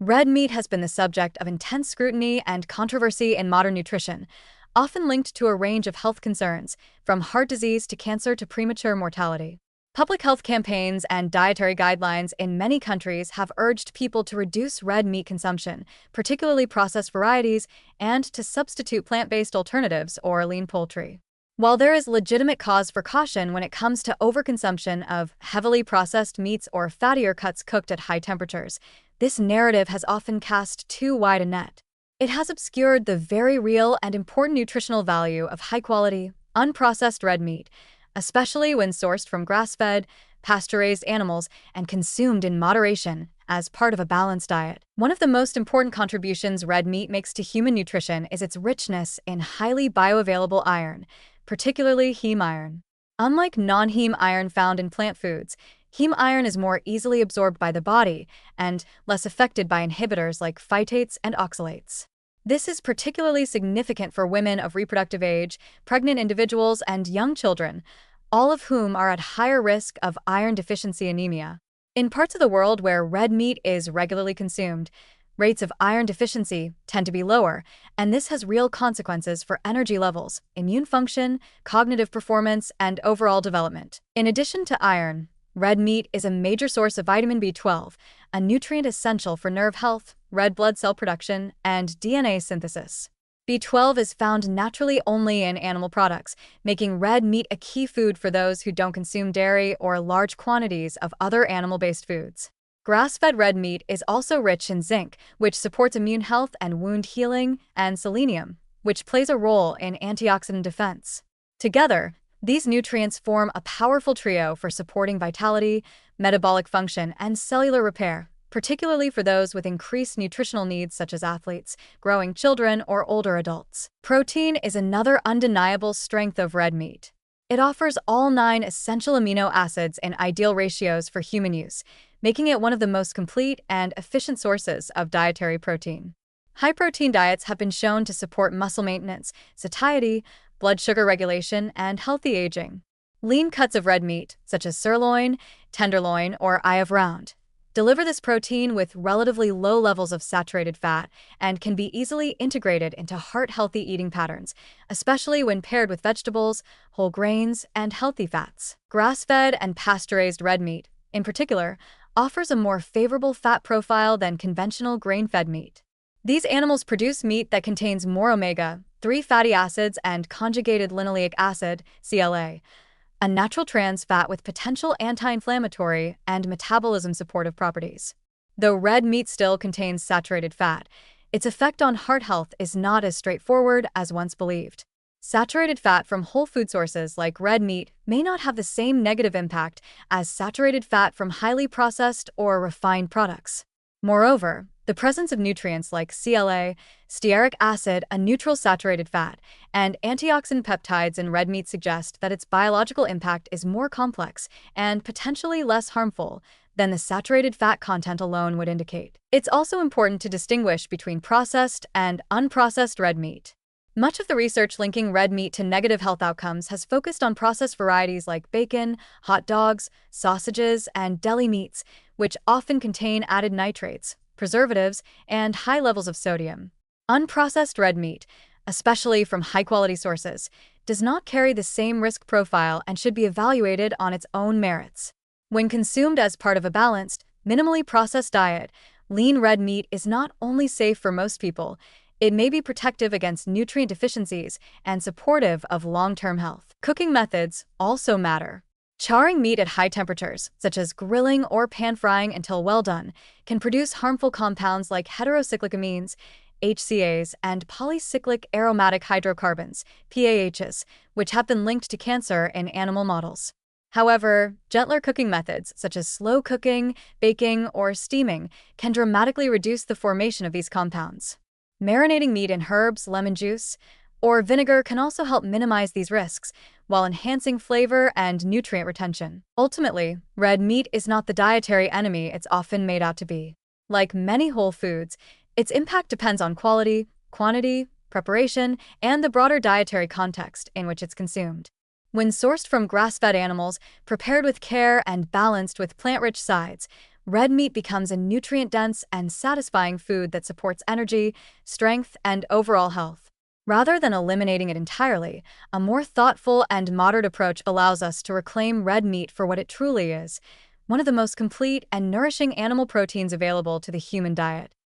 Red meat has been the subject of intense scrutiny and controversy in modern nutrition, often linked to a range of health concerns, from heart disease to cancer to premature mortality. Public health campaigns and dietary guidelines in many countries have urged people to reduce red meat consumption, particularly processed varieties, and to substitute plant-based alternatives or lean poultry. While there is legitimate cause for caution when it comes to overconsumption of heavily processed meats or fattier cuts cooked at high temperatures, this narrative has often cast too wide a net. It has obscured the very real and important nutritional value of high-quality, unprocessed red meat, especially when sourced from grass-fed, pasture-raised animals and consumed in moderation as part of a balanced diet. One of the most important contributions red meat makes to human nutrition is its richness in highly bioavailable iron, particularly heme iron. Unlike non-heme iron found in plant foods, heme iron is more easily absorbed by the body and less affected by inhibitors like phytates and oxalates. This is particularly significant for women of reproductive age, pregnant individuals, and young children, all of whom are at higher risk of iron deficiency anemia. In parts of the world where red meat is regularly consumed, rates of iron deficiency tend to be lower, and this has real consequences for energy levels, immune function, cognitive performance, and overall development. In addition to iron, red meat is a major source of vitamin B12, a nutrient essential for nerve health, red blood cell production, and DNA synthesis. B12 is found naturally only in animal products, making red meat a key food for those who don't consume dairy or large quantities of other animal-based foods. Grass-fed red meat is also rich in zinc, which supports immune health and wound healing, and selenium, which plays a role in antioxidant defense. Together, these nutrients form a powerful trio for supporting vitality, metabolic function, and cellular repair, particularly for those with increased nutritional needs such as athletes, growing children, or older adults. Protein is another undeniable strength of red meat. It offers all 9 essential amino acids in ideal ratios for human use, making it one of the most complete and efficient sources of dietary protein. High-protein diets have been shown to support muscle maintenance, satiety, blood sugar regulation, and healthy aging. Lean cuts of red meat, such as sirloin, tenderloin, or eye of round, deliver this protein with relatively low levels of saturated fat and can be easily integrated into heart-healthy eating patterns, especially when paired with vegetables, whole grains, and healthy fats. Grass-fed and pasture-raised red meat, in particular, offers a more favorable fat profile than conventional grain-fed meat. These animals produce meat that contains more omega-3 fatty acids and conjugated linoleic acid, CLA, a natural trans fat with potential anti-inflammatory and metabolism-supportive properties. Though red meat still contains saturated fat, its effect on heart health is not as straightforward as once believed. Saturated fat from whole food sources like red meat may not have the same negative impact as saturated fat from highly processed or refined products. Moreover, the presence of nutrients like CLA, stearic acid, a neutral saturated fat, and antioxidant peptides in red meat suggest that its biological impact is more complex and potentially less harmful than the saturated fat content alone would indicate. It's also important to distinguish between processed and unprocessed red meat. Much of the research linking red meat to negative health outcomes has focused on processed varieties like bacon, hot dogs, sausages, and deli meats, which often contain added nitrates, preservatives, and high levels of sodium. Unprocessed red meat, especially from high-quality sources, does not carry the same risk profile and should be evaluated on its own merits. When consumed as part of a balanced, minimally processed diet, lean red meat is not only safe for most people, it may be protective against nutrient deficiencies and supportive of long-term health. Cooking methods also matter. Charring meat at high temperatures, such as grilling or pan-frying until well done, can produce harmful compounds like heterocyclic amines, HCAs, and polycyclic aromatic hydrocarbons, PAHs, which have been linked to cancer in animal models. However, gentler cooking methods, such as slow cooking, baking, or steaming, can dramatically reduce the formation of these compounds. Marinating meat in herbs, lemon juice, or vinegar can also help minimize these risks, while enhancing flavor and nutrient retention. Ultimately, red meat is not the dietary enemy it's often made out to be. Like many whole foods, its impact depends on quality, quantity, preparation, and the broader dietary context in which it's consumed. When sourced from grass-fed animals, prepared with care and balanced with plant-rich sides, red meat becomes a nutrient-dense and satisfying food that supports energy, strength, and overall health. Rather than eliminating it entirely, a more thoughtful and moderate approach allows us to reclaim red meat for what it truly is, one of the most complete and nourishing animal proteins available to the human diet.